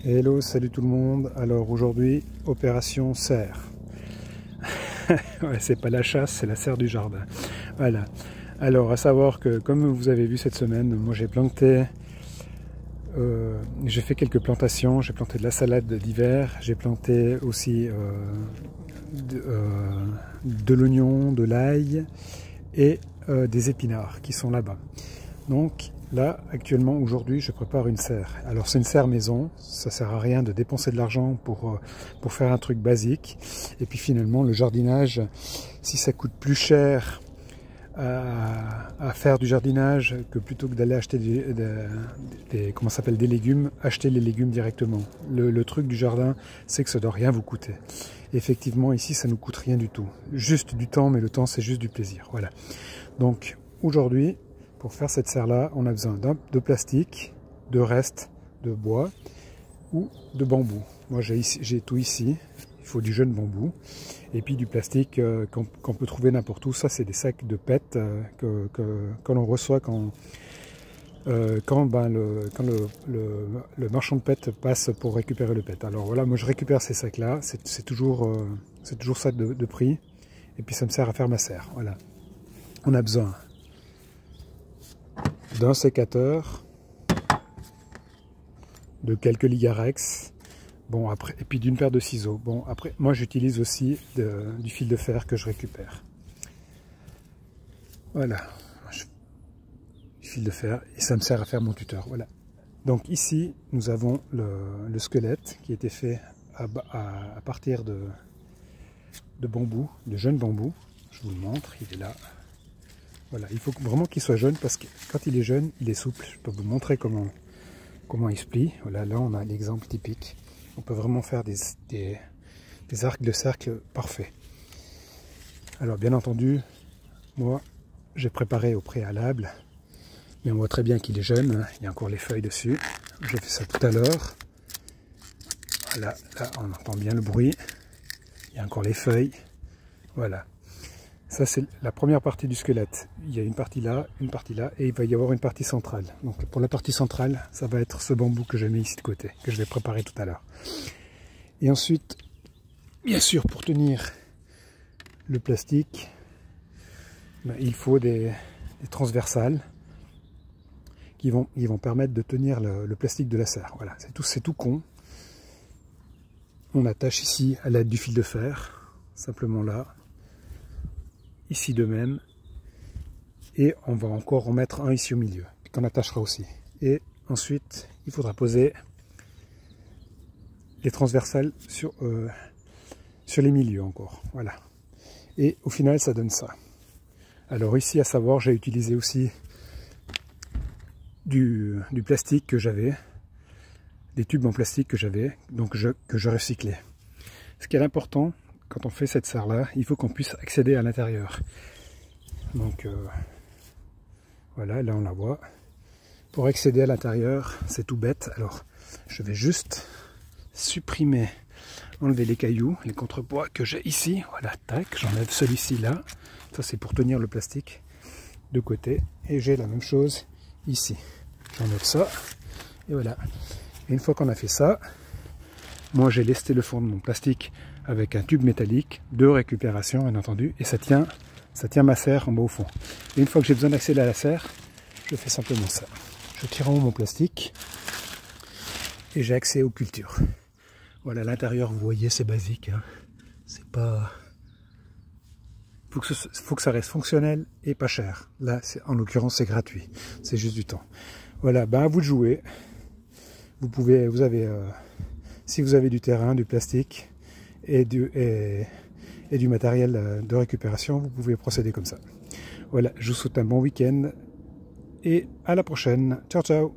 Hello, salut tout le monde. Alors aujourd'hui, opération serre. Ouais, c'est pas la chasse, c'est la serre du jardin. Voilà. Alors, à savoir que, comme vous avez vu cette semaine, moi j'ai planté, j'ai fait quelques plantations. J'ai planté de la salade d'hiver, j'ai planté aussi de l'oignon, de l'ail et des épinards qui sont là-bas. Donc là, actuellement, aujourd'hui, je prépare une serre. Alors c'est une serre maison, ça sert à rien de dépenser de l'argent pour faire un truc basique. Et puis finalement, le jardinage, si ça coûte plus cher à faire du jardinage que plutôt que d'aller acheter comment ça s'appelle, des légumes, acheter les légumes directement. Le truc du jardin, c'est que ça ne doit rien vous coûter. Effectivement, ici, ça ne nous coûte rien du tout. Juste du temps, mais le temps, c'est juste du plaisir. Voilà. Donc aujourd'hui, pour faire cette serre-là, on a besoin de plastique, de restes de bois ou de bambou. Moi, j'ai tout ici. Il faut du jeune bambou. Et puis du plastique qu'on peut trouver n'importe où. Ça, c'est des sacs de PET que l'on reçoit quand le marchand de PET passe pour récupérer le PET. Alors voilà, moi je récupère ces sacs-là. C'est toujours ça de prix. Et puis ça me sert à faire ma serre. Voilà. On a besoin d'un sécateur, de quelques Ligarex, bon après, et puis d'une paire de ciseaux. Bon après, moi j'utilise aussi du fil de fer que je récupère. Voilà, du fil de fer, et ça me sert à faire mon tuteur. Voilà. Donc ici, nous avons le squelette qui a été fait à partir de bambou, de jeunes bambous. Je vous le montre, il est là. Voilà, il faut vraiment qu'il soit jeune parce que quand il est jeune, il est souple. Je peux vous montrer comment il se plie. Voilà, là on a l'exemple typique. On peut vraiment faire des arcs de cercle parfaits. Alors bien entendu, moi j'ai préparé au préalable, mais on voit très bien qu'il est jeune. Il y a encore les feuilles dessus. J'ai fait ça tout à l'heure. Voilà, là on entend bien le bruit. Il y a encore les feuilles. Voilà. Ça, c'est la première partie du squelette. Il y a une partie là, et il va y avoir une partie centrale. Donc pour la partie centrale, ça va être ce bambou que j'ai mis ici de côté, que je vais préparer tout à l'heure. Et ensuite, bien sûr, pour tenir le plastique, il faut des transversales qui vont permettre de tenir le plastique de la serre. Voilà, c'est tout con. On attache ici à l'aide du fil de fer, simplement là. Ici de même, et on va encore en mettre un ici au milieu, qu'on attachera aussi. Et ensuite, il faudra poser les transversales sur les milieux encore. Voilà. Et au final, ça donne ça. Alors ici, à savoir, j'ai utilisé aussi du plastique que j'avais, des tubes en plastique que j'avais, donc que je recyclais. Ce qui est important, quand on fait cette serre-là, il faut qu'on puisse accéder à l'intérieur. Donc voilà, là on la voit. Pour accéder à l'intérieur, c'est tout bête. Alors, je vais juste enlever les cailloux, les contrepoids que j'ai ici. Voilà, tac, j'enlève celui-ci là. Ça c'est pour tenir le plastique de côté. Et j'ai la même chose ici. J'enlève ça. Et voilà. Et une fois qu'on a fait ça, moi j'ai lesté le fond de mon plastique avec un tube métallique de récupération, bien entendu, et ça tient ma serre en bas au fond. Et une fois que j'ai besoin d'accéder à la serre, je fais simplement ça. Je tire en haut mon plastique et j'ai accès aux cultures. Voilà, l'intérieur, vous voyez, c'est basique. Hein. C'est pas... faut que ça reste fonctionnel et pas cher. Là, en l'occurrence, c'est gratuit. C'est juste du temps. Voilà, ben à vous de jouer. Si vous avez du terrain, du plastique et du matériel de récupération, vous pouvez procéder comme ça. Voilà, je vous souhaite un bon week-end et à la prochaine. Ciao, ciao!